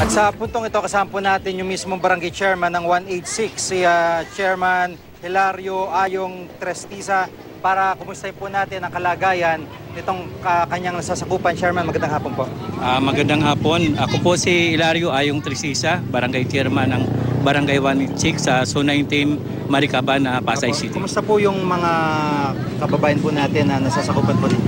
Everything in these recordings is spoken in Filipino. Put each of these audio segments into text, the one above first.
At sa puntong ito, kasama po natin yung mismong barangay chairman ng 186, si Chairman Hilario Ayong Trestiza, para kumustahin po natin ang kalagayan nitong kanyang nasasakupan. Chairman, magandang hapon po. Magandang hapon. Ako po si Hilario Ayong Trestiza, barangay chairman ng Barangay 186 sa Zone 19, Maricaban, Pasay City. Kumusta po yung mga kababayan po natin na nasasakupan po dito?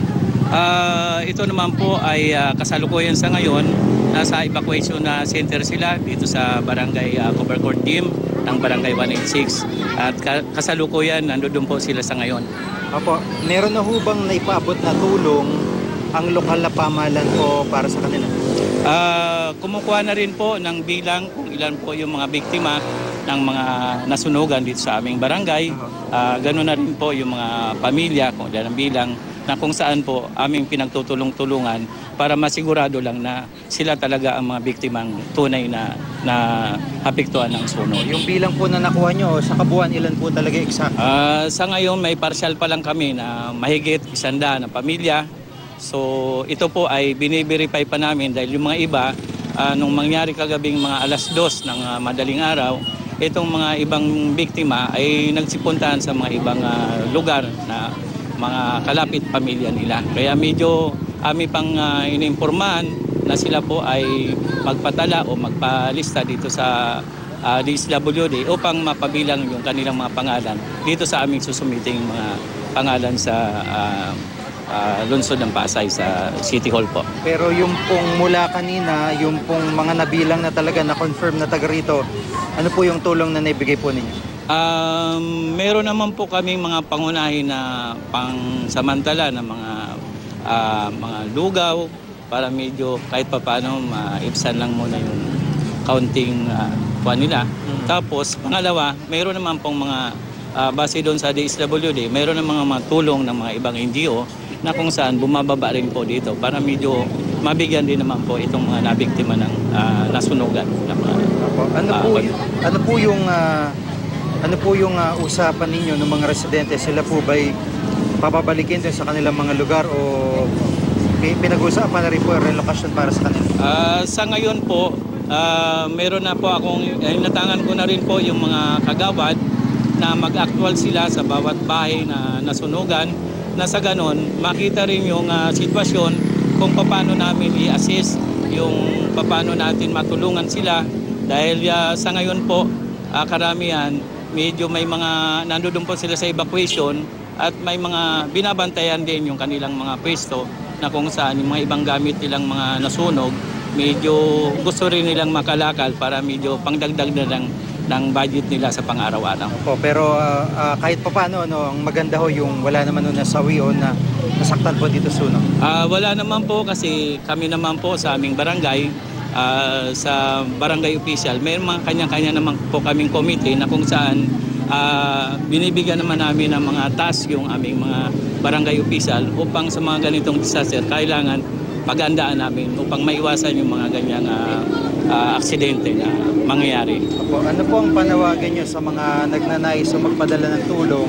Ito naman po ay kasalukuyan sa ngayon. Nasa evacuation na center sila dito sa Barangay Cover Court Team ng Barangay 186. At kasalukuyan, nandoon po sila sa ngayon. Opo, meron na hubang naipaabot na tulong ang lokal na pamahalaan po para sa kanila? Kumukuha na rin po ng bilang kung ilan po yung mga biktima ng mga nasunugan dito sa aming barangay. Ganoon na rin po yung mga pamilya kung ilan ang bilang, na kung saan po aming pinagtutulong-tulungan para masigurado lang na sila talaga ang mga biktimang tunay na apektuhan ng sunog. Yung bilang po na nakuha nyo, sa kabuuan ilan po talaga exact? Sa ngayon may partial pa lang kami na mahigit 100 na pamilya. So ito po ay biniverify pa namin dahil yung mga iba, nung mangyari kagabing mga 2:00 ng madaling araw, itong mga ibang biktima ay nagsipuntahan sa mga ibang lugar na mga kalapit pamilya nila. Kaya medyo ami pang inimpormahan na sila po ay magpatala o magpalista dito sa DSWD upang mapabilang yung kanilang mga pangalan dito sa aming susumiting mga pangalan sa lungsod ng Pasay sa City Hall po. Pero yung pong mula kanina, yung pong mga nabilang na talaga na-confirm na taga rito, ano po yung tulong na naibigay po ninyo? Meron naman po kaming mga pangunahin na pangsamantala na mga lugaw para medyo kahit paano maibsan lang muna yung counting nila. Tapos pangalawa, meron naman pong mga base doon sa DSWD, meron naman mga tulong ng mga ibang NGO na kung saan bumababa rin po dito para medyo mabigyan din naman po itong mga nabiktima ng nasunugan. Ano po yung usapan ninyo ng mga residente? Sila po ba'y papabalikin din sa kanilang mga lugar o pinag-usapan na rin po ang relocation para sa kanila? Sa ngayon po, meron na po akong, inatangan ko na rin po yung mga kagawad na mag-actual sila sa bawat bahay na nasunugan, na sa ganon makita rin yung sitwasyon kung paano namin i-assist, yung paano natin matulungan sila dahil sa ngayon po karamihan medyo may mga nandoon po sila sa evacuation at may mga binabantayan din yung kanilang mga pwesto na kung saan yung mga ibang gamit nilang mga nasunog medyo gusto rin nilang makalakal para medyo pangdagdag na ng budget nila sa pang-araw-araw. Pero kahit pa paano, ang maganda ho yung wala naman nasawi o na nasaktan po dito sunog? Wala naman po kasi kami naman po sa aming barangay, sa barangay official, may mga kanya-kanya naman po kaming committee na kung saan binibigyan naman namin ng mga task yung aming mga barangay official upang sa mga ganitong disaster kailangan pagandaan namin upang maiwasan yung mga ganyang aksidente na mangyayari. Ano po ang panawagan nyo sa mga nagnanais o magpadala ng tulong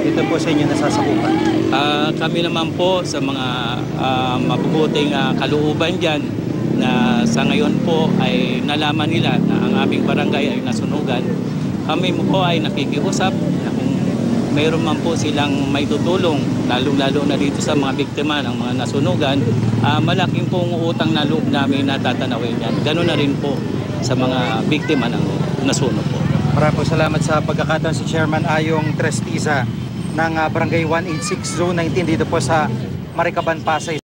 dito po sa inyo nasasakupan? Kami naman po sa mga mabubuting kalooban dyan na sa ngayon po ay nalaman nila na ang aming barangay ay nasunugan. Kami po ay nakikiusap na kung mayroon man po silang may tutulong, lalo-lalo na dito sa mga biktima ng mga nasunugan, malaking pong utang na loob namin na tatanawin yan. Ganoon na rin po sa mga biktima ng nasunog po. Maraming po salamat sa pagkakataon si Chairman Ayong Trestiza ng Barangay 186 Zone 19 dito po sa Maricaban, Pasay.